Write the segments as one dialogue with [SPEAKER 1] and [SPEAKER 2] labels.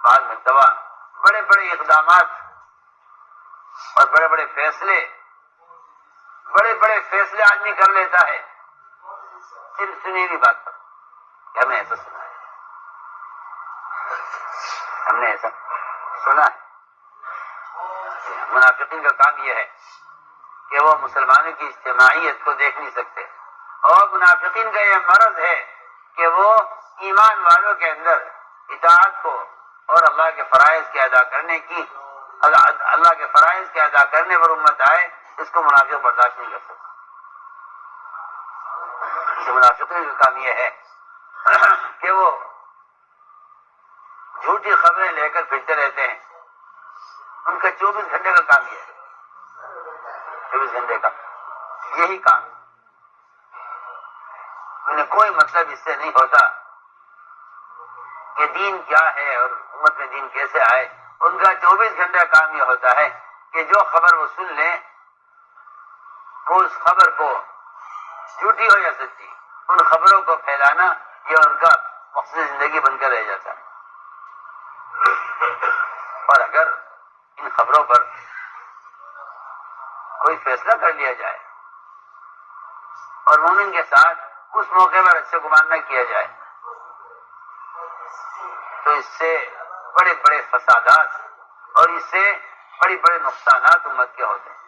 [SPEAKER 1] بعض مرتبہ بڑے بڑے اقدامات اور بڑے بڑے فیصلے آدمی کر لیتا ہے صرف سنی ہوئی بات پر کہ ہم نے ایسا سنا ہے، ہم نے ایسا سنا ہے۔ منافقین کا کام یہ ہے کہ وہ مسلمانوں کی اجتماعیت کو دیکھ نہیں سکتے، اور منافقین کا یہ مرض ہے کہ وہ ایمان والوں کے اندر اطاعت کو اور اللہ کے فرائض کے ادا کرنے کی اللہ کے فرائض کے ادا کرنے پر امت آئے، اس کو منافق برداشت نہیں کر سکتا۔ منافقین کا کام یہ ہے کہ وہ جھوٹی خبریں لے کر پھرتے رہتے ہیں، ان کا 24 گھنٹے کا کام یہ ہے، 24 گھنٹے کا یہی کام، انہیں کوئی مطلب اس سے نہیں ہوتا کہ دین کیا ہے اور امت میں دین کیسے آئے۔ ان کا 24 گھنٹہ کام یہ ہوتا ہے کہ جو خبر وہ سن لیں وہ اس خبر کو جھوٹی ہو یا سچی، ان خبروں کو پھیلانا یہ ان کا مقصد زندگی بن کر رہ جاتا ہے۔ اور اگر ان خبروں پر کوئی فیصلہ کر لیا جائے اور مومن کے ساتھ اس موقع پر اچھے گمان نہ کیا جائے تو اس سے بڑے بڑے فسادات اور اس سے بڑے بڑے نقصانات امت کے ہوتے ہیں۔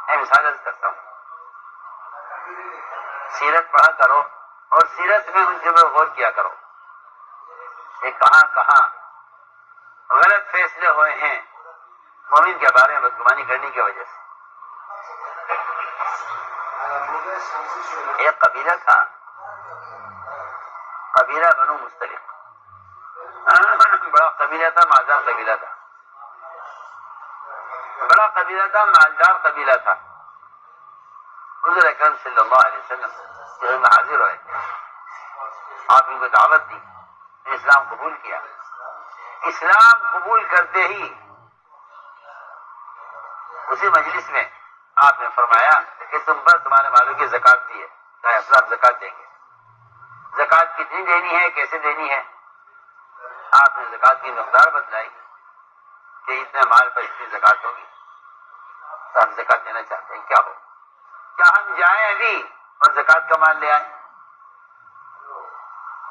[SPEAKER 1] میں مثال عرض کرتا ہوں، سیرت پڑھا کرو اور سیرت میں ان چیزوں پر غور کیا کرو کہ کہاں کہاں غلط فیصلے ہوئے ہیں مومن کے بارے میں بدگمانی کرنے کی وجہ سے۔ ایک قبیلہ تھا، قبیلہ بنو مستلق، بڑا قبیلہ تھا، مالدار قبیلہ تھا، بڑا قبیلہ تھا، مالدار قبیلہ تھا۔ حضور اکرم صلی اللہ علیہ وسلم میں حاضر ہوئے، آپ ان کو دعوت دی، اسلام قبول کیا۔ اسلام قبول کرتے ہی اسی مجلس میں آپ نے فرمایا کہ تم پر تمہارے مالوں کی زکات دی ہے، کیا اسلام زکات دیں گے؟ زکات کتنی دینی ہے، کیسے دینی ہے؟ آپ نے زکات کی مقدار بتلائی کہ اتنے مال پر اتنی زکات ہوگی، تو ہم زکات دینا چاہتے ہیں، کیا ہو؟ کیا ہم جائیں ابھی اور زکات کا مال لے آئیں؟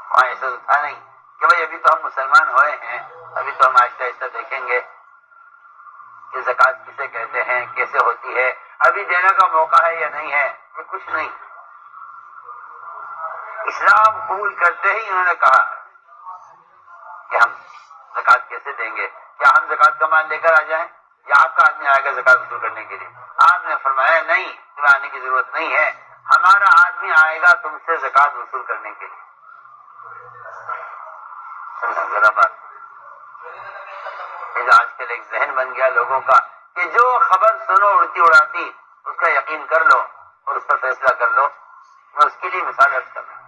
[SPEAKER 1] وہاں ایسا تھا نہیں کہ بھائی ابھی تو ہم مسلمان ہوئے ہیں، ابھی تو ہم آہستہ آہستہ دیکھیں گے کہ زکات کسے کہتے ہیں، کیسے ہوتی ہے، ابھی دینے کا موقع ہے یا نہیں ہے، یہ کچھ نہیں۔ اسلام قبول کرتے ہی انہوں نے کہا کہ ہم زکات کیسے دیں گے؟ کیا ہم زکات کا مال لے کر آ جائیں یا آپ کا آدمی آئے گا زکات وصول کرنے کے لیے؟ آپ نے فرمایا نہیں، تمہیں آنے کی ضرورت نہیں ہے، ہمارا آدمی آئے گا تم سے زکات وصول کرنے کے لیے۔ ذرا بات آج کل ایک ذہن بن گیا لوگوں کا کہ جو خبر سنو اڑتی اڑاتی اس کا یقین کر لو اور اس پر فیصلہ کر لو۔ میں اس کے لیے مثال عرض کر رہا ہوں،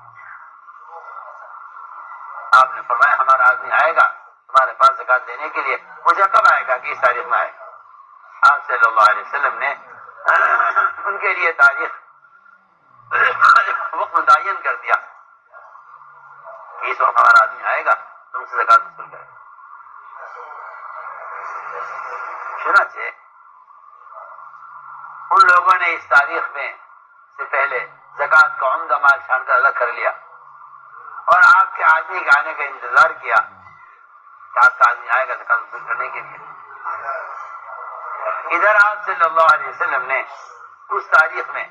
[SPEAKER 1] آپ نے فرمایا ہمارا آدمی آئے گا تمہارے پاس زکات دینے کے لیے، مجھے کب آئے گا کہ اس تاریخ میں آئے گا؟ آپ صلی اللہ علیہ وسلم نے ان کے لیے تاریخ وقت متعین کر دیا کہ اس وقت ہمارا آدمی آئے گا تم سے زکات وصول کرے۔ چنانچہ ان لوگوں نے اس تاریخ میں سے پہلے زکات کا عمدہ مال چھان کر الگ کر لیا اور آپ کے آدمی کے آنے کا انتظار کیا کہ آپ کا آدمی آئے گا زکات وصول کرنے کے لیے۔ ادھر آپ صلی اللہ علیہ وسلم نے اس تاریخ میں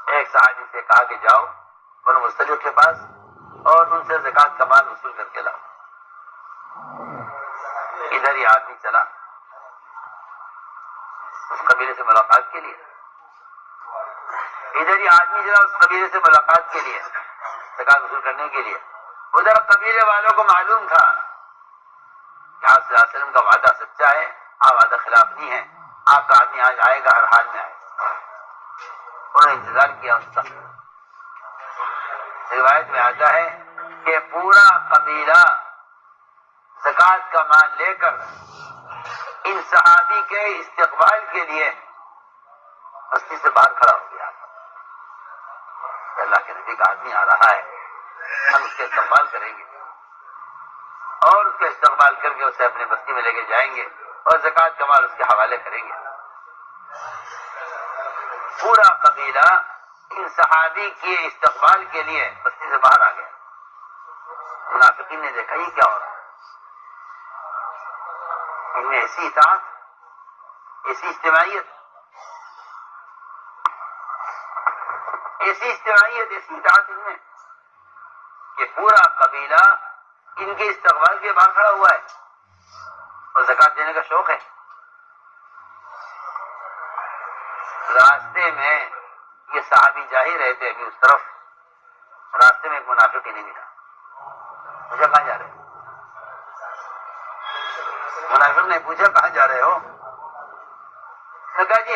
[SPEAKER 1] ایک صحابی سے کہا کہ جاؤ بنو مستلق کے پاس اور ان سے زکات کا مال وصول کر کے لاؤ۔ ادھر یہ آدمی چلا اس قبیلے سے ملاقات کے لیے، ادھر یہ آدمی چلا اس قبیلے سے ملاقات کے لیے، زکات وصول کرنے کے لیے۔ ادھر قبیلے والوں کو معلوم تھا کہ آپ صلی اللہ علیہ وسلم کا وعدہ سچا ہے، آپ وعدہ خلاف نہیں ہے، آپ کا آدمی آج آئے گا، ہر حال میں آئے گا۔ انہوں نے انتظار کیا اس کا۔ روایت میں آتا ہے کہ پورا قبیلہ زکات کا مال لے کر ان صحابی کے استقبال کے لیے بستی سے باہر کھڑا ہو گیا کہ اللہ کے نبی کا آدمی آ رہا ہے، ہم اس کے استقبال کریں گے۔ موت کا استقبال کر کے اسے اپنی بستی میں لے کے جائیں گے اور زکوٰۃ کا مال اس کے حوالے کریں گے۔ پورا قبیلہ ان صحابی کے استقبال کے لیے بستی سے باہر آ گیا۔ منافقین نے دیکھا یہ کیا ہو رہا ہے، ان میں ایسی اطاعت، ایسی اجتماعیت، ایسی اطاعت ان میں کہ پورا قبیلہ ان کے استقبال کے باہر کھڑا ہوا ہے اور زکوٰۃ دینے کا شوق ہے۔ راستے میں یہ صحابی جا ہی رہے تھے، ابھی اس طرف راستے میں ایک منافق ہی نہیں ملا۔ مجھے کہاں جا رہے ہو؟ منافق نے پوچھا کہاں جا رہے ہو؟ نے کہا جی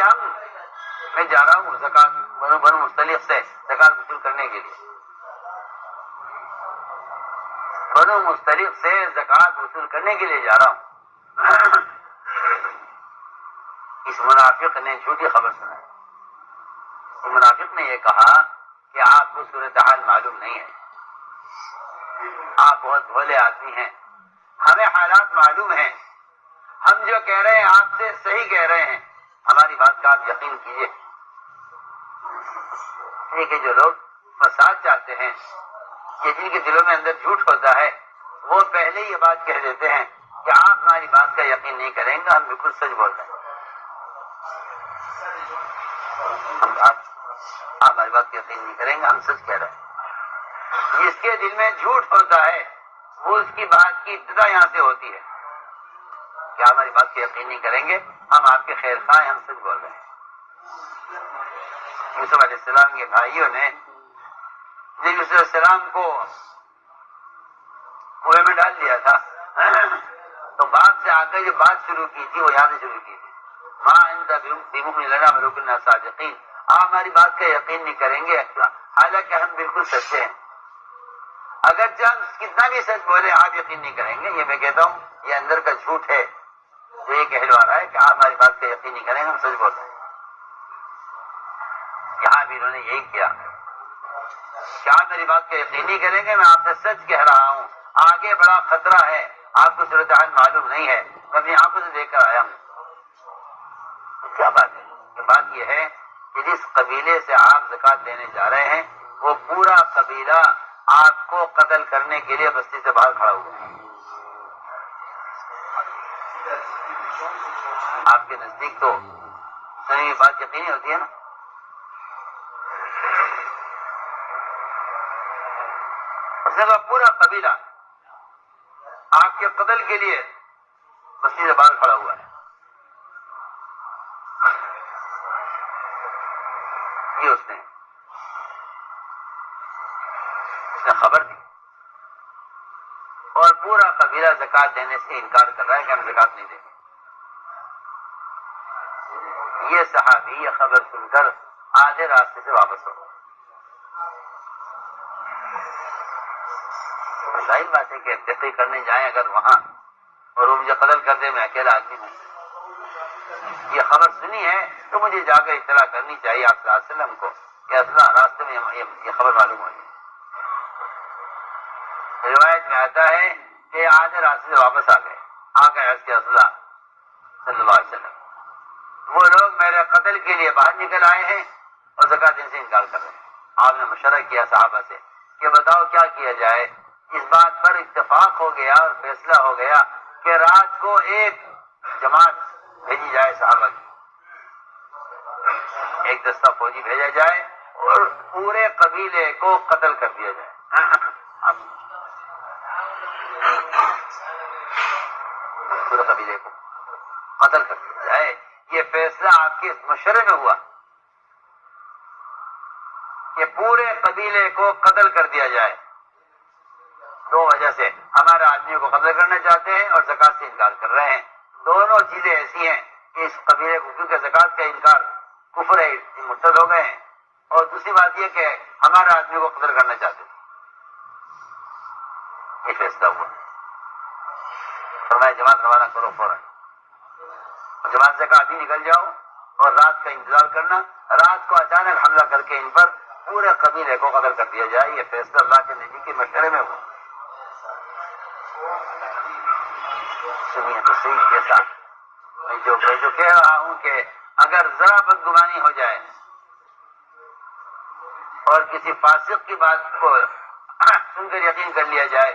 [SPEAKER 1] میں جا رہا ہوں زکوٰۃ بنو مستلق سے زکوٰۃ وصول کرنے کے لیے، بنو مستلق سے زکوٰۃ وصول کرنے کے لیے جا رہا ہوں۔ اس منافق نے جھوٹی خبر سنائی۔ اس منافق نے یہ کہا کہ آپ کو صورتحال معلوم نہیں ہے، آپ بہت بھولے آدمی ہیں، ہمیں حالات معلوم ہیں، ہم جو کہہ رہے ہیں آپ سے صحیح کہہ رہے ہیں، ہماری بات کا آپ یقین کیجیے۔ کہ جو لوگ فساد چاہتے ہیں یا جن کے دلوں میں اندر جھوٹ ہوتا ہے، وہ پہلے یہ بات کہہ دیتے ہیں کہ آپ ہماری بات کا یقین نہیں کریں گے، ہم بالکل سچ بول رہے ہیں، آپ ہماری بات کا یقین نہیں کریں گے، ہم سچ کہہ رہے ہیں۔ جس کے دل میں جھوٹ ہوتا ہے وہ اس کی بات کی ابتدا یہاں سے ہوتی ہے کہ آپ ہماری بات کا یقین نہیں کریں گے، ہم آپ کے خیر خواہ ہیں، ہم سچ بول رہے ہیں۔ یوسف علیہ السلام کے بھائیوں نے جب یوسف علیہ السلام کو کنویں میں ڈال دیا تھا تو باپ سے آ کر جو بات شروع کی تھی وہ یہاں سے شروع کی تھی، ماں انت بمؤمن لنا ولکنا صادقین، آپ ہماری بات کا یقین نہیں کریں گے حالانکہ ہم بالکل سچے ہیں۔ اگرچہ ہم کتنا بھی سچ بولے آپ یقین نہیں کریں گے۔ یہ میں کہتا ہوں یہ اندر کا جھوٹ ہے جو یہ کہلوا رہا ہے کہ آپ ہماری بات کا یقین نہیں کریں گے، ہم سچ بول رہے ہیں۔ یہاں بھی انہوں نے یہی کیا کہ آپ میری بات کا یقین نہیں کریں گے، میں آپ سے سچ کہہ رہا ہوں، آگے بڑا خطرہ ہے، آپ کو صورتحال معلوم نہیں ہے، میں اپنی آنکھوں سے دیکھ کر آیا ہوں۔ کیا بات ہے؟ یہ بات یہ ہے کہ جس قبیلے سے آپ زکوٰۃ دینے جا رہے ہیں وہ پورا قبیلہ آپ کو قتل کرنے کے لیے بستی سے باہر کھڑا ہوا ہے۔ آپ کے نزدیک تو سنی ہوئی بات یقینی ہوتی ہے نا۔ اس نے کہا پورا قبیلہ آپ کے قتل کے لیے بستی سے باہر کھڑا ہوا ہے۔ یہ اس نے خبر دی اور پورا قبیلہ زکوٰۃ دینے سے انکار کر رہا ہے کہ ہم زکوٰۃ نہیں دیں گے۔ یہ صحابی یہ خبر سن کر آدھے راستے سے واپس ہو گئے۔ ظاہر بات ہے کہ تحقیق کرنے جائیں اگر وہاں اور وہ مجھے قتل کر دے، میں اکیلا آدمی ہوں، یہ خبر سنی ہے تو مجھے جا کر اطلاع کرنی چاہیے آپ صلی اللہ علیہ وسلم کو کہ اصلا راستے میں یہ خبر معلوم ہوئی۔ روایت میں آتا ہے کہ آدھے راستے سے واپس آ گئے، آ گئے عرض کیا رسول اللہ صلی اللہ علیہ وسلم، وہ لوگ میرے قتل کے لیے باہر نکل آئے ہیں اور زکوٰۃ دینے سے انکار کر رہے ہیں۔ آپ نے مشورہ کیا صحابہ سے کہ بتاؤ کیا کیا جائے۔ اس بات پر اتفاق ہو گیا اور فیصلہ ہو گیا کہ رات کو ایک جماعت بھیجی جائے، صحابہ کی ایک دستہ فوجی بھیجا جائے اور پورے قبیلے کو قتل کر دیا جائے۔ پورے قبیلے کو قتل کر دیا جائے۔ یہ فیصلہ آپ کے مشورے میں ہوا کہ پورے قبیلے کو قتل کر دیا جائے۔ دو وجہ سے ہمارے آدمیوں کو قتل کرنا چاہتے ہیں اور زکوٰۃ سے انکار کر رہے ہیں۔ دونوں چیزیں ایسی ہیں کہ اس قبیلے کو کیونکہ زکوٰۃ کا انکار کفر ہے، مرتد ہو گئے ہیں، اور دوسری بات یہ کہ ہمارے آدمی کو قتل کرنا چاہتے ہیں۔ یہ فیصلہ ہوا، فرمایا جماعت روانہ کرو فوراً، اور جماعت سے کہا ابھی نکل جاؤ اور رات کا انتظار کرنا، رات کو اچانک حملہ کر کے ان پر پورے قبیلے کو قتل کر دیا جائے۔ یہ فیصلہ اللہ کے نبی کے مشورے میں ہوا۔ سنیے تو صحیح کیسا میں جو کہہ رہا ہوں کہ اگر ذرا بدگمانی ہو جائے اور کسی فاسق کی بات کو سن کر یقین کر لیا جائے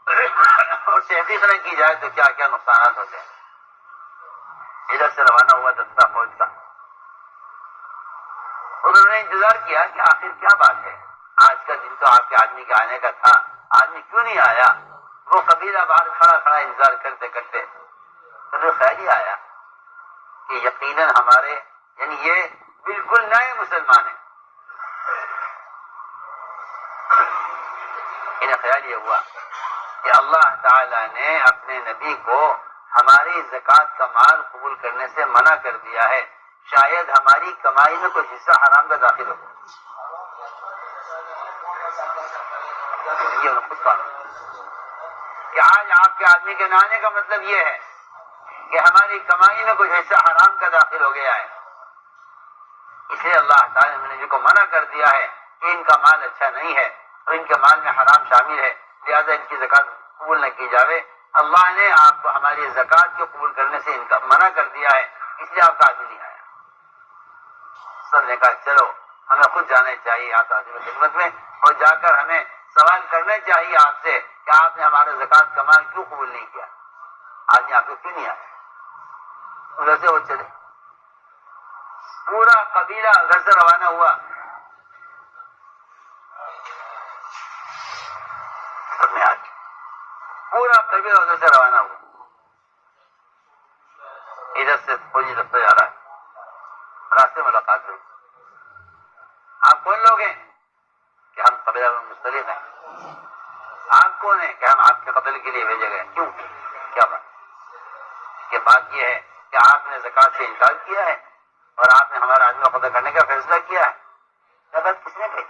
[SPEAKER 1] اور تحقیق نہ کی جائے تو کیا کیا نقصانات ہوتے ہیں. ادھر سے روانہ ہوا دستہ فوج کا. انہوں نے انتظار کیا کہ آخر کیا بات ہے, آج کا دن تو آپ کے آدمی کے آنے کا تھا, آدمی کیوں نہیں آیا. وہ قبیلہ باہر کھڑا کھڑا انتظار کرتے کرتے تو خیال ہی آیا کہ یقیناً ہمارے یعنی یہ بالکل نئے مسلمان ہیں. انہیں خیال یہ ہوا کہ اللہ تعالی نے اپنے نبی کو ہماری زکوٰۃ کا مال قبول کرنے سے منع کر دیا ہے, شاید ہماری کمائی میں کچھ حصہ حرام کا داخل ہو. یہ خود قانون کہ آج آپ کے آدمی کے نہ آنے کا مطلب یہ ہے کہ ہماری کمائی میں کچھ حصہ حرام کا داخل ہو گیا ہے. اس لیے اللہ تعالیٰ نے نبی کو منع کر دیا ہے کہ ان کا مال اچھا نہیں ہے اور ان کے مال میں حرام شامل ہے, لہذا ان کی زکوٰۃ قبول نہ کی جاوے. اللہ نے آپ کو ہماری زکوٰۃ کو قبول کرنے سے ان کا منع کر دیا ہے, اس لیے آپ کا آدمی نہیں آیا. سب نے کہا چلو ہمیں خود جانا چاہیے آپ کی خدمت میں اور جا کر ہمیں سوال کرنا چاہیے آپ سے کہ آپ نے ہمارا زکوٰۃ کا مال کیوں قبول نہیں کیا, آدمی آپ کو کیوں نہیں آیا. ادھر سے وہ چلے, پورا قبیلہ گھر سے روانہ ہوا. سب نے آج پورا قبیلہ ادھر سے روانہ ہوا. ادھر سے فوجی دفتر جا رہا ہے, راستے میں ملاقات ہوئی. آپ کون لوگ ہیں؟ کہ ہم قبیلہ میں مختلف ہیں. آپ کون ہیں؟ کہ ہم آپ کے قتل کے لیے بھیجے گئے. کیوں, کیا بات؟ کہ بات یہ ہے کہ آپ نے زکوٰۃ سے انکار کیا ہے اور آپ نے ہمارا آدمی کو قتل کرنے کا فیصلہ کیا ہے. کیا بات کس نے کہی؟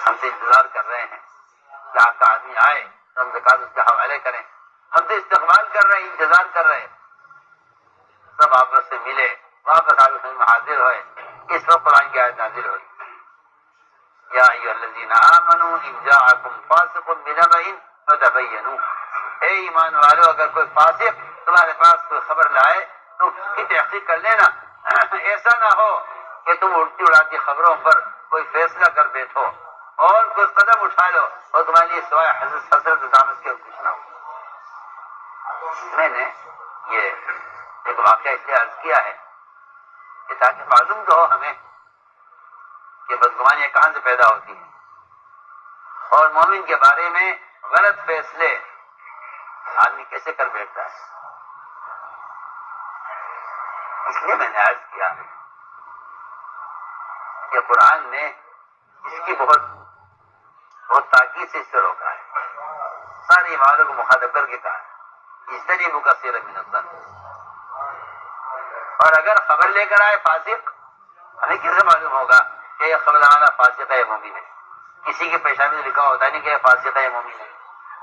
[SPEAKER 1] ہم سے انتظار کر رہے ہیں کہ آپ کا آدمی آئے تو ہم زکوٰۃ اس کے حوالے کریں. ہم سے استقبال کر رہے ہیں, انتظار کر رہے ہیں. سب آپس سے ملے, واپس آپ میں حاضر ہوئے. اس وقت قرآن کی آیت نازل ہوئی, یا ایھا الذین آمنوا ان جاءکم فاسق بنبأ فتبینوا. اے ایمان والو, اگر کوئی فاسق تمہارے پاس کوئی خبر لائے تو اس کی تحقیق کر لینا. ایسا نہ ہو کہ تم اڑتی اڑاتی خبروں پر کوئی فیصلہ کر بیٹھو اور کوئی قدم اٹھا لو اور تمہارے لیے سوائے حسرت زحمت کے کچھ نہ ہو. میں نے یہ ایک واقعہ اس لیے عرض کیا ہے کہ تاکہ معلوم تو ہو ہمیں کہ بدگمانیاں کہاں سے پیدا ہوتی ہیں اور مومن کے بارے میں غلط فیصلے آدمی کیسے کر بیٹھتا ہے. اس لیے میں نے عرض کیا کہ قرآن نے اس کی بہت تاکید سے اس سے روکا ہے. سارے ایمانوں کو مخاطب کر کے کہا اجتنبوا کثیرا من الظن. اور اگر خبر لے کر آئے فاسق, ہمیں کیسے معلوم ہوگا کہ یہ خبر والا فاسق ہے یا مومن ہے؟ کسی کی پیشانی میں لکھا ہوتا نہیں کہ یہ فاسق ہے یا مومن ہے.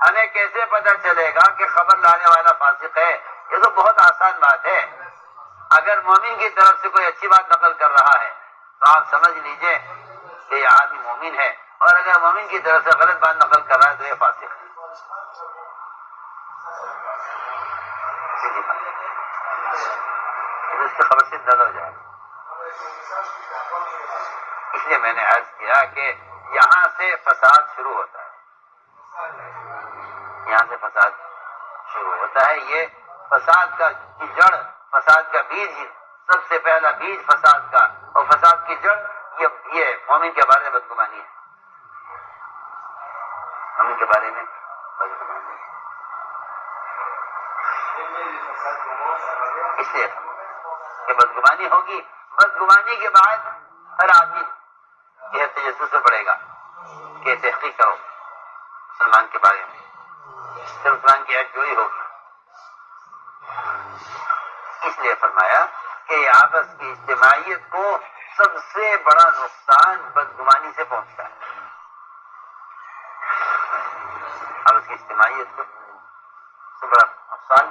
[SPEAKER 1] ہمیں کیسے پتہ چلے گا کہ خبر لانے والا فاسق ہے؟ یہ تو بہت آسان بات ہے. اگر مومن کی طرف سے کوئی اچھی بات نقل کر رہا ہے تو آپ سمجھ لیجئے کہ یہ آدمی مومن ہے, اور اگر مومن کی طرف سے غلط بات نقل کر رہا ہے تو یہ فاسق ہے. اس کی خبر سے اندازہ ہو جائے. اس لیے میں نے عرض کیا کہ یہاں سے فساد شروع ہوتا ہے, یہاں سے فساد شروع ہوتا ہے. یہ فساد کا جڑ, فساد کا بیج, سب سے پہلا بیج فساد کا اور فساد کی جڑ یہ مومن کے بارے میں بدگمانی ہے. مومن کے بارے میں بدگمانی ہے. اس لیے کہ بدگمانی ہوگی, بدگمانی کے بعد ہر آدمی یہ تجسس سے پڑے گا کہ تحقیق کرو مسلمان کے بارے میں, پھر مسلمان کی ایک جوئی ہوگی. اس لیے فرمایا کہ یہ آپس کی اجتماعیت کو سب سے بڑا نقصان بدگمانی سے پہنچتا ہے. آپس کی اجتماعیت کو سب سے بڑا نقصان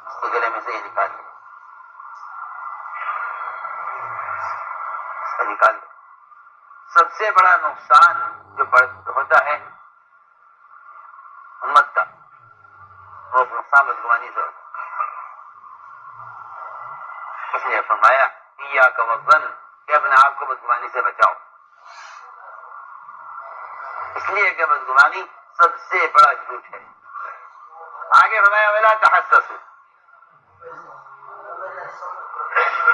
[SPEAKER 1] اس کے گلے میں سے یہ نکال لیں, اس کا نکال لیں. سب سے بڑا نقصان جو ہوتا ہے امت کا فرمایا ایاک والظن کہ اپنے آپ کو بدگمانی سے بچاؤ، اس لیے کہ بدگمانی سب سے بڑا جھوٹ ہے۔ آگے فرمایا ولا تحسسوا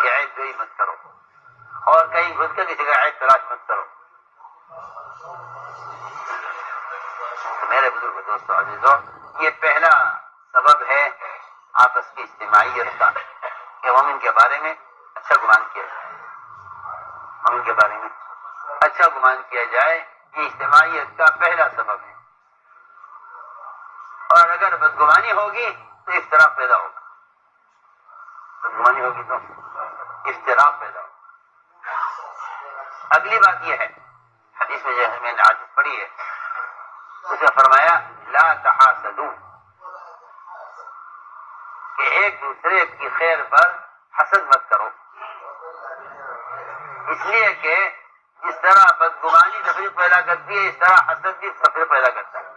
[SPEAKER 1] کہ عیب جوئی مت کرو، اور کہیں گھس کر کسی کا عیب تلاش مت کرو۔ تو میرے بزرگ دوستو عزیزو، یہ پہلا سبب ہے آپس کی اجتماعیت کا، کہ مومن کے بارے میں اچھا گمان کیا جائے، مومن کے بارے میں اچھا گمان کیا جائے، یہ اجتماعیت کا پہلا سبب ہے۔ اور اگر بدگمانی ہوگی تو اختلاف پیدا ہوگا، بدگمانی ہوگی تو اختلاف پیدا ہوگا۔ اگلی بات یہ ہے، حدیث میں جیسے میں نے آج پڑھی ہے، اسے فرمایا لا تحاسدوا کہ ایک دوسرے کی خیر پر حسد مت کرو، اس لیے کہ جس طرح بدگمانی تفریق پیدا کرتی ہے، اس طرح حسد بھی تفریق پیدا کرتا ہے۔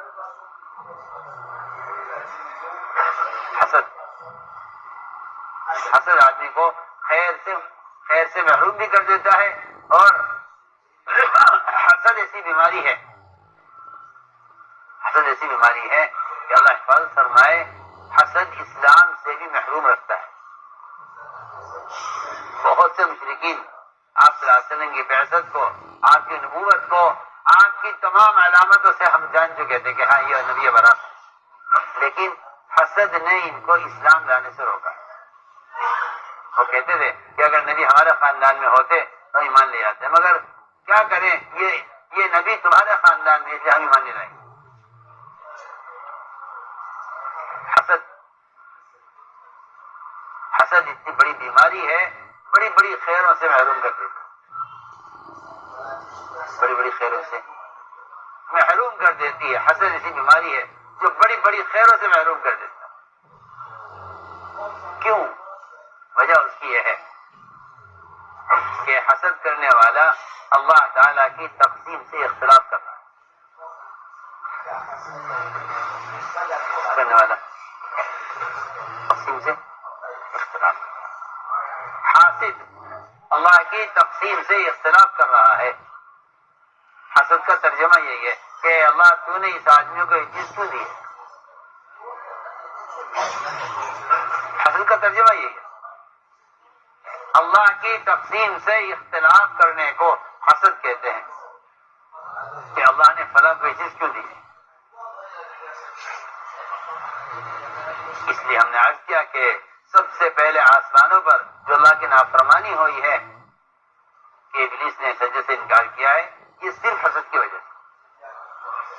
[SPEAKER 1] حسد آدمی کو خیر سے محروم بھی کر دیتا ہے، اور حسد ایسی بیماری ہے، حسد ایسی بیماری ہے کہ اللہ حفاظت فرمائے، حسد اسلام سے بھی محروم رکھتا ہے۔ بہت سے مشرکین آپ صلی اللہ علیہ وسلم کی بعثت کو، آپ کی نبوت کو، آپ کی تمام علامتوں سے ہم جان چکے تھے کہ ہاں یہ نبی برحق، لیکن حسد نے ان کو اسلام لانے سے روکا۔ وہ کہتے تھے کہ اگر نبی ہمارے خاندان میں ہوتے تو ایمان لے آتے، مگر کیا کریں، یہ نبی تمہارے خاندان میں، اس لیے ہم ایمان نہیں لائیں گے۔ حسد اتنی بڑی بیماری ہے، بڑی بڑی خیروں سے محروم کر دیتا، بڑی بڑی خیروں سے محروم کر دیتی ہے۔ حسد ایسی بیماری ہے جو بڑی بڑی خیروں سے محروم کر دیتا ہے۔ کیوں؟ وجہ اس کی یہ ہے کہ حسد کرنے والا اللہ تعالیٰ کی تقسیم سے اختلاف کر رہا ہے، کرنے والا تقسیم سے اختلاف، حاسد اللہ کی تقسیم سے اختلاف کر رہا ہے۔ حسد کا ترجمہ یہی ہے کہ اللہ تو نے اس آدمی کو یہ چیز کیوں دی ہے، حسد کا ترجمہ یہی ہے۔ اللہ کی تقسیم سے اختلاف کرنے کو حسد کہتے ہیں، کہ اللہ نے فلاں کو یہ چیز کیوں دی ہے۔ اس لیے ہم نے عرض کیا کہ سب سے پہلے آسمانوں پر جو اللہ کی نافرمانی ہوئی ہے کہ ابلیس نے سجدے سے انکار کیا ہے، یہ صرف حسد کی وجہ سے،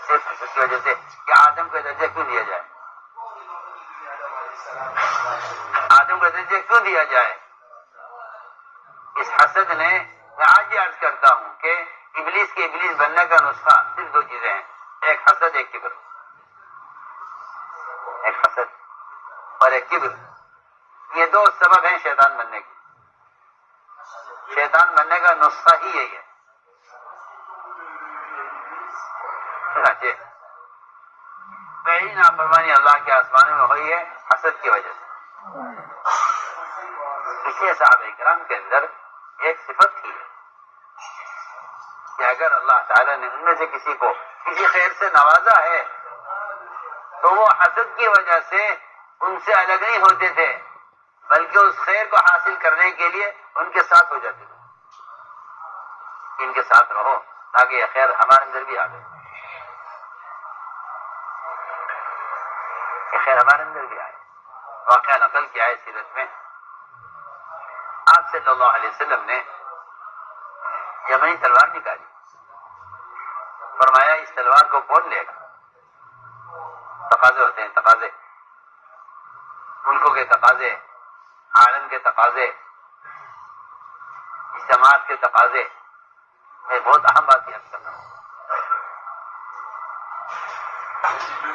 [SPEAKER 1] صرف حسد کی وجہ سے کہ آدم کو درجہ کیوں دیا جائے، آدم کو درجہ کیوں دیا جائے۔ اس حسد نے، میں آج یہ عرض کرتا ہوں کہ ابلیس کے ابلیس بننے کا نسخہ صرف دو چیزیں ہیں، ایک حسد، ایک کبر، ایک حسد اور ایک کبر۔ یہ دو سبب ہیں شیطان بننے کے، شیطان بننے کا نسخہ ہی یہی ہے۔ چنانچہ پہلی نافرمانی اللہ کے آسمانوں میں ہوئی ہے حسد کی وجہ سے۔ اسے صحابہ کرام کے اندر ایک صفت تھی کہ اگر اللہ تعالیٰ نے ان میں سے کسی کو کسی خیر سے نوازا ہے تو وہ حسد کی وجہ سے ان سے الگ نہیں ہوتے تھے، بلکہ اس خیر کو حاصل کرنے کے لیے ان کے ساتھ ہو جاتے تھے، ان کے ساتھ رہو تاکہ یہ خیر ہمارے اندر بھی آ جائے، یہ خیر ہمارے اندر بھی آئے۔ واقعہ نقل کیا ہے سیرت میں، آپ صلی اللہ علیہ وسلم نے یمنی تلوار نکالی، فرمایا اس تلوار کو کون لے گا؟ تقاضے ہوتے ہیں، تقاضے، ملکوں کے تقاضے، عالم کے تقاضے، اجتماعات کے تقاضے۔ میں بہت اہم بات یاد کرتا ہوں،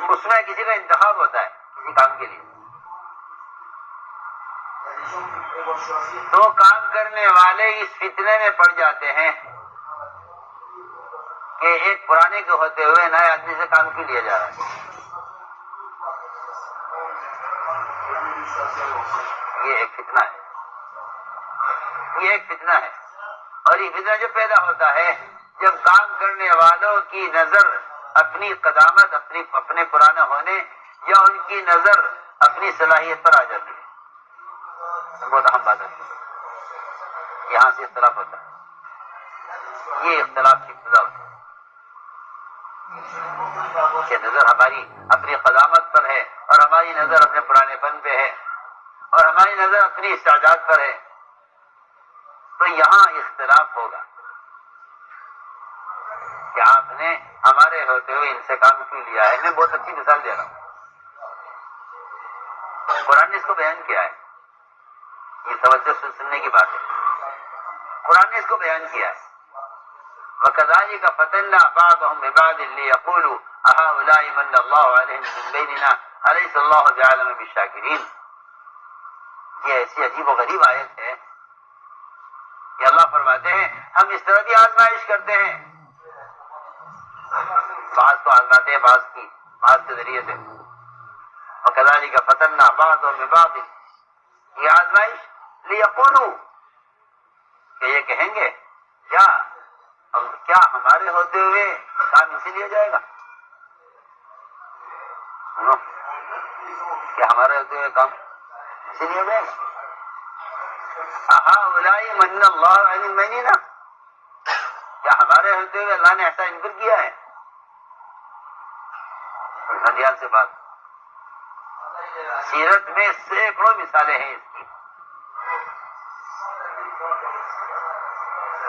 [SPEAKER 1] اس میں کسی کا انتخاب ہوتا ہے کسی کام کے لیے، تو کام کرنے والے اس فتنے میں پڑ جاتے ہیں کہ ایک پرانے کے ہوتے ہوئے نئے آدمی سے کام کیوں لیا جا رہا ہے۔ یہ ایک فتنہ ہے، یہ ایک فتنہ ہے، اور یہ فتنہ جب پیدا ہوتا ہے جب کام کرنے والوں کی نظر اپنی قدامت، اپنے پرانا ہونے یا ان کی نظر اپنی صلاحیت پر آ جاتی ہے، بہت اہم بات ہے، یہاں سے اختلاف ہوتا ہے، یہ اختلاف کی ابتدا ہوتی ہے کہ نظر ہماری اپنی قدامت پر ہے اور ہماری نظر اپنے پرانے پن پہ ہے اور ہماری نظر اپنی استعداد پر ہے، تو یہاں اختلاف ہوگا کہ آپ نے ہمارے ہوتے ہوئے ان سے کام کیوں لیا ہے۔ میں بہت اچھی مثال دے رہا ہوں، قرآن نے اس کو بیان کیا ہے، یہ توجہ سے سننے کی بات ہے، قرآن نے اس کو بیان کیا ہے، وَكَذَلِكَ فَتَنَّا بَعْضَهُمْ بِبَعْضٍ لِيَقُولُوا أَهَٰؤُلَاءِ مَنَّ اللَّهُ عَلَيْهِم مِّن بَيْنِنَا أَلَيْسَ اللَّهُ بِأَعْلَمَ بِالشَّاكِرِينَ۔ یہ ایسی عجیب و غریب آیت ہے کہ اللہ فرماتے ہیں ہم اس طرح کی آزمائش کرتے ہیں، بعض کو آزماتے ہیں بعض کے ذریعے سے، وَكَذَلِكَ فَتَنَّا بَعْضَهُمْ بِبَعْضٍ، یہ آزمائش لِيَقُولُوا، کہ یہ کہیں گے کیا ہمارے ہوتے ہوئے کام اسی لیا جائے گا، کیا ہمارے ہوتے ہوئے کام اسی لیا جائے گا، أَهَٰؤُلَاءِ مَنَّ اللَّهُ عَلَيْهِم بَيْنِنَا، کیا ہمارے ہوتے ہوئے اللہ نے احسان ان پر کیا ہے۔ دھیان سے بات، سیرت میں سینکڑوں مثالیں ہیں اس کی،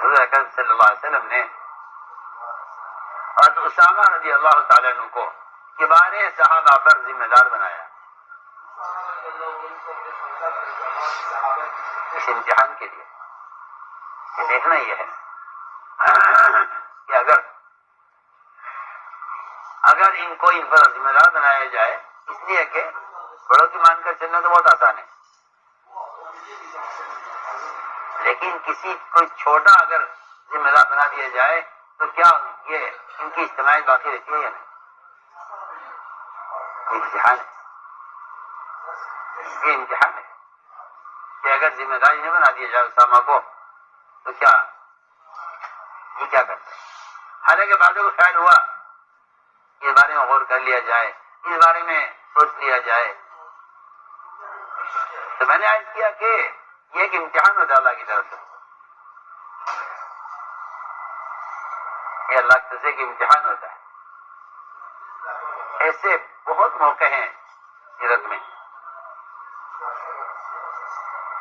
[SPEAKER 1] حضور اکرم صلی اللہ علیہ وسلم نے حضرت اسامہ رضی اللہ تعالیٰ عنہ کو کبار صحابہ پر ذمہ دار بنایا اس امتحان کے لیے، کہ دیکھنا یہ ہے کہ اگر ان کو ان پر ذمہ دار بنایا جائے، اس لیے کہ بڑوں کی مان کر چلنا تو بہت آسان ہے، لیکن کوئی چھوٹا اگر ذمہ دار بنا دیا جائے تو کیا یہ ان کی اجتماعیت باقی رہتی ہے یا نہیں؟ یہ امتحان ہے، یہ امتحان ہے کہ اگر ذمہ داری نہیں بنا دیا جائے اسامہ کو تو کیا یہ کیا کرتے ہیں۔ حالانکہ بعضوں کو خیال ہوا اس بارے میں غور کر لیا جائے، اس بارے میں سوچ لیا جائے، تو میں نے عرض کیا کہ یہ ایک امتحان ہوتا ہے اللہ کی طرف سے، یہ اللہ کی طرف سے ایک امتحان ہوتا ہے۔ ایسے بہت موقع ہیں سیرت میں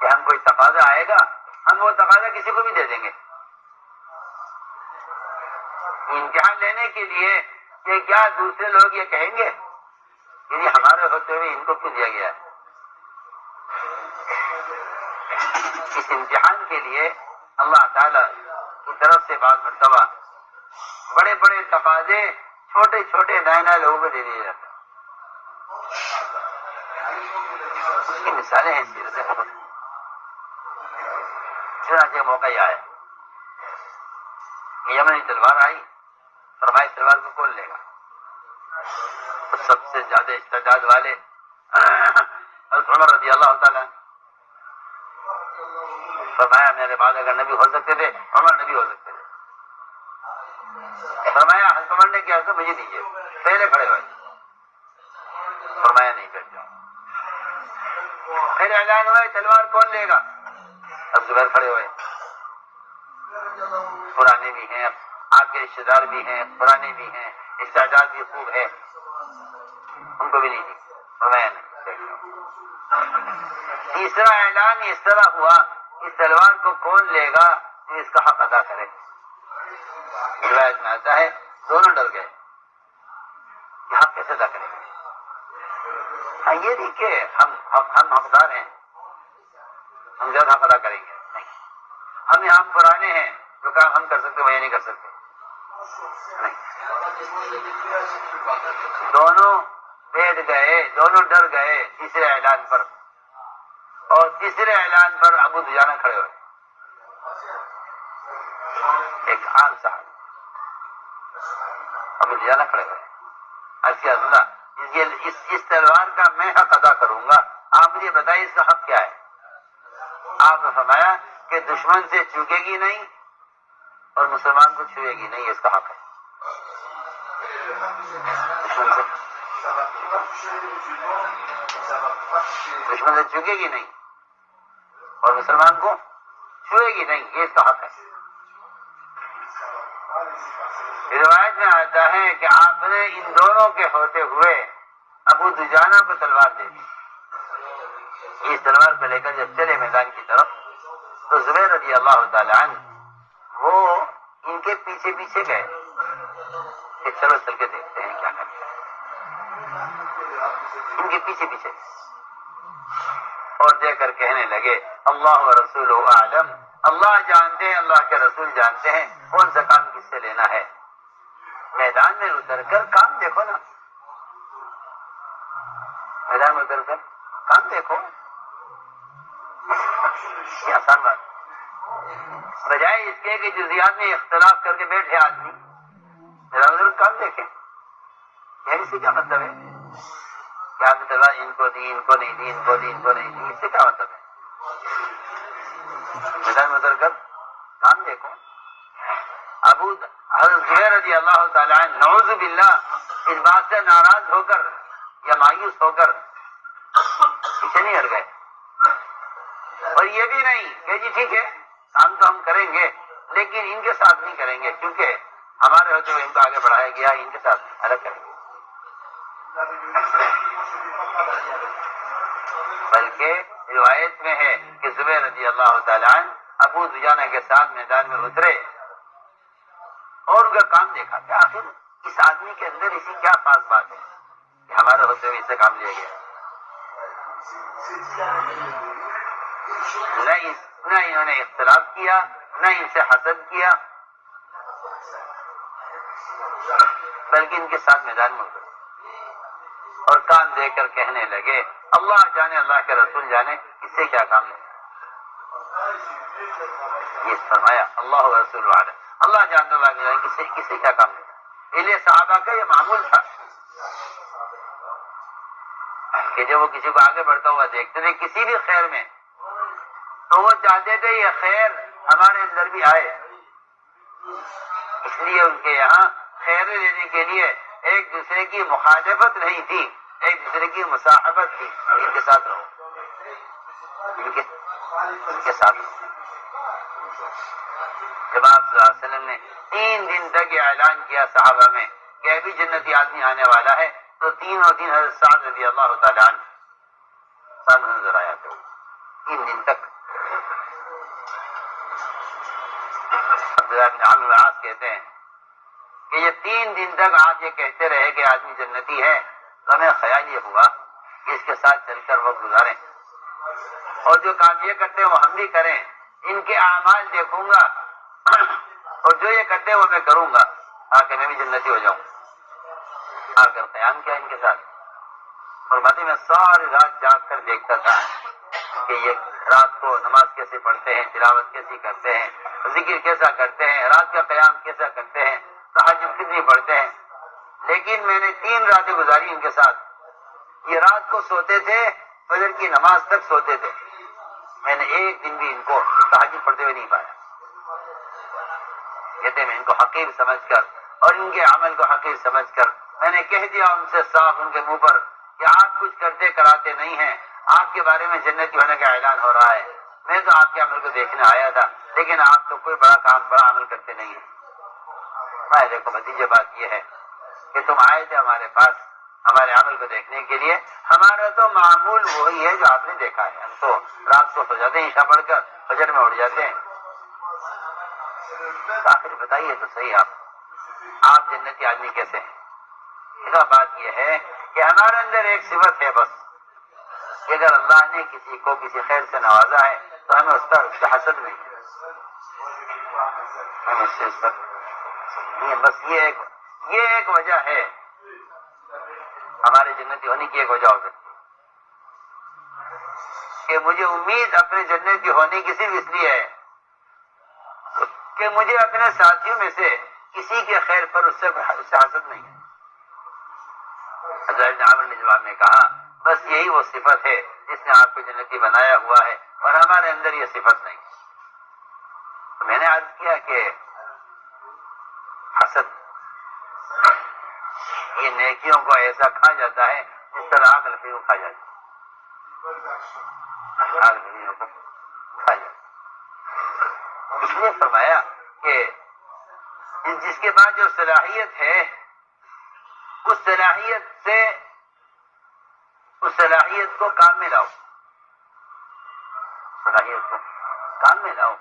[SPEAKER 1] کہ ہم کوئی تقاضا آئے گا، ہم وہ تقاضا کسی کو بھی دے دیں گے، امتحان لینے کے لیے کہ کیا دوسرے لوگ یہ کہیں گے کہ ہمارے ہوتے ہوئے ان کو کیوں دیا گیا ہے۔ اس امتحان کے لیے اللہ تعالی کی طرف سے بعض مرتبہ بڑے بڑے تقاضے چھوٹے چھوٹے نئے لوگوں کو دے دیے جاتے ہیں، اس کی مثالیں ہیں سیرت میں بہت۔ چنانچہ موقع یہ آیا، یمنی تلوار آئی، فرمائے تلوار کو کون لے گا، تو سب سے زیادہ استعداد والے حضرت عمر رضی اللہ تعالیٰ، فرمایا میرے بعد اگر نبی ہو سکتے تھے عمر نبی ہو سکتے تھے، فرمایا حضرت عمر نے کیا، مجھے دیجیے، پہلے کھڑے ہوئے، فرمایا نہیں بیٹھ جاؤ، پھر اعلان ہوا تلوار کون لے گا، اب زبیر کھڑے ہوئے، پرانے بھی ہیں، آپ کے رشتے دار بھی ہیں، پرانے بھی ہیں، استعداد بھی خوب ہے، ان کو بھی نہیں دی، فرمایا نہیں بیٹھ جاؤ۔ تیسرا اعلان اس طرح ہوا، اس تلوار کو کون لے گا جو اس کا حق ادا کرے، روایت میں آتا ہے دونوں ڈر گئے کہ حق کیسے ادا کریں گے، ہاں یہ نہیں کہ ہم حقدار ہیں، ہم زیادہ حق ادا کریں گے، نہیں، ہم پرانے ہیں، جو کام ہم کر سکتے وہ یہ نہیں کر سکتے، نہیں، دونوں بیٹھ گئے، دونوں ڈر گئے تیسرے اعلان پر، اور تیسرے اعلان پر ابو دجانہ کھڑے ہوئے، ایک عام صاحب ابو دجانہ کھڑے ہوئے، ایسی اللہ اس تلوار کا میں حق ادا کروں گا، آپ مجھے بتائیے اس کا حق کیا ہے۔ آپ نے فرمایا کہ دشمن سے چوکے گی نہیں اور مسلمان کو چھوئے گی نہیں، اس کا حق ہے۔ دشمن سے چوکے گی نہیں اور مسلمان کو چھوئے گی نہیں، یہ اس کا حق ہے۔ روایت میں آتا ہے کہ آپ نے ان دونوں کے ہوتے ہوئے ابو دجانہ کو تلوار دے دی۔ اس تلوار کو لے کر جب چلے میدان کی طرف تو زبیر رضی اللہ تعالی عنہ وہ ان کے پیچھے پیچھے گئے کہ چلو چل کے دیکھتے ہیں کیا کرتے ہیں۔ ان کے پیچھے پیچھے اور دیکھ کر کہنے لگے اللہ و رسول اعلم، اللہ جانتے ہیں، اللہ کے رسول جانتے ہیں کون سا کام کس سے لینا ہے۔ میدان میں اتر کر کام دیکھو نا، میدان میں اتر کر کام دیکھو، یہ آسان بات، بجائے اس کے کہ جزیات میں اختلاف کر کے بیٹھے آدمی میدان میں کام دیکھیں۔ یعنی اس سے کیا مطلب ہے کہ آپ نے تلوار ان کو دی، ان کو نہیں دی، ان کو دی، ان کو نہیں دی، اس سے کیا مطلب ہے؟ میدان میں اتر کر کام دیکھو۔ حضرت زبیر رضی اللہ تعالیٰ عنہ نعوذ باللہ اس بات سے ناراض ہو کر یا مایوس ہو کر پیچھے نہیں ہٹ گئے، اور یہ بھی نہیں کہ جی ٹھیک ہے کام تو ہم کریں گے لیکن ان کے ساتھ نہیں کریں گے، کیونکہ ہمارے ہوتے ہوئے ان کو آگے بڑھایا گیا، ان کے ساتھ الگ کریں گے۔ بلکہ روایت میں ہے کہ زبیر رضی اللہ تعالیٰ عنہ ابو دجانہ کے ساتھ میدان میں اترے اور ان کا کام دیکھا کہ آخر اس آدمی کے اندر اسی کیا خاص بات ہے کہ ہمارے ہوتے ہوئے اس سے کام لیا گیا۔ نہ انہوں نے اختلاف کیا، نہ ان سے حسد کیا، بلکہ ان کے ساتھ میدان میں اترے اور کام دے کر کہنے لگے اللہ جانے، اللہ کے رسول جانے اس سے کیا کام لے۔ یہ فرمایا اللہ و رسول عالم، اللہ جانتا، اللہ کے جانے کس سے کیا کام لے۔ اس لیے صحابہ کا یہ معمول تھا کہ جب وہ کسی کو آگے بڑھتا ہوا دیکھتے تھے کسی بھی خیر میں تو وہ چاہتے تھے یہ خیر ہمارے اندر بھی آئے، اس لیے ان کے یہاں خیر لینے کے لیے ایک دوسرے کی مخالفت نہیں تھی، ایک دوسرے کی مصاحبت تھی۔ ان کے ساتھ رہو، ان کے ساتھ رہو۔ جب آپ صلی اللہ علیہ وسلم نے 3 دن تک یہ اعلان کیا صحابہ میں کہ ابھی جنتی آدمی آنے والا ہے، تو تینوں دن حضرت سعد رضی اللہ تعالیٰ عنہ سامنے نظر آیا تھا 3 دن تک۔ عبداللہ بن عمرو بن العاص کہتے ہیں کہ یہ 3 دن تک آپ یہ کہتے رہے کہ آدمی جنتی ہے، تو ہمیں خیال یہ ہوا کہ اس کے ساتھ چل کر وقت گزاریں اور جو کام یہ کرتے ہیں وہ ہم بھی کریں، ان کے اعمال دیکھوں گا اور جو یہ کرتے ہیں وہ میں کروں گا، آ کے میں بھی جنتی ہو جاؤں۔ آ کر قیام کیا ان کے ساتھ، اور باقی میں ساری رات جاگ کر دیکھتا تھا کہ یہ رات کو نماز کیسے پڑھتے ہیں، تلاوت کیسی کرتے ہیں، ذکر کیسا کرتے ہیں، رات کا قیام کیسا کرتے ہیں، تہجد کتنی پڑھتے ہیں۔ لیکن میں نے 3 راتیں گزاری ان کے ساتھ، یہ رات کو سوتے تھے، فجر کی نماز تک سوتے تھے، میں نے ایک دن بھی ان کو تہجد پڑھتے ہوئے نہیں پایا۔ کہتے میں ان کو حقیر سمجھ کر اور ان کے عمل کو حقیر سمجھ کر میں نے کہہ دیا ان سے صاف ان کے منہ پر کہ آپ کچھ کرتے کراتے نہیں ہیں، آپ کے بارے میں جنتی ہونے کا اعلان ہو رہا ہے، میں تو آپ کے عمل کو دیکھنے آیا تھا، لیکن آپ تو کوئی بڑا عمل کرتے نہیں ہیں۔ میں دیکھو بھتیجے بات یہ ہے کہ تم آئے تھے ہمارے پاس ہمارے عمل کو دیکھنے کے لیے، ہمارا تو معمول وہی ہے جو آپ نے دیکھا ہے، ہم تو رات کو سو جاتے ہیں عشاء پڑھ کر، فجر میں اٹھ جاتے ہیں۔ آخر بتائیے تو صحیح آپ جنتی آدمی کیسے ہیں؟ اس کا بات یہ ہے کہ ہمارے اندر ایک صفت ہے بس کہ اگر اللہ نے کسی کو کسی خیر سے نوازا ہے تو ہمیں اس کا حسد نہیں ہے، ہمیں اس پر بس یہ ایک وجہ ہے، ہمارے جنتی ہونے کی ایک وجہ ہو سکتی ہے کہ مجھے امید اپنے جنتی ہونے کی صرف اس لیے ہے کہ مجھے اپنے ساتھیوں میں سے کسی کے خیر پر اس سے حسد نہیں ہے۔ حضرت عامر نے جواب میں کہا بس یہی وہ صفت ہے جس نے آپ کو جنتی بنایا ہوا ہے، اور ہمارے اندر یہ صفت نہیں۔ عرض کیا کہ حسد یہ نیکیوں کو ایسا کھا جاتا ہے جس طرح آگ لکڑی کو کھا جاتا ہے، آگ لکڑیوں کو کھا جاتا ہے۔ اس لیے فرمایا کہ جس کے بعد جو صلاحیت ہے اس صلاحیت کو کام میں لاؤ، صلاحیت کو کام میں لاؤ۔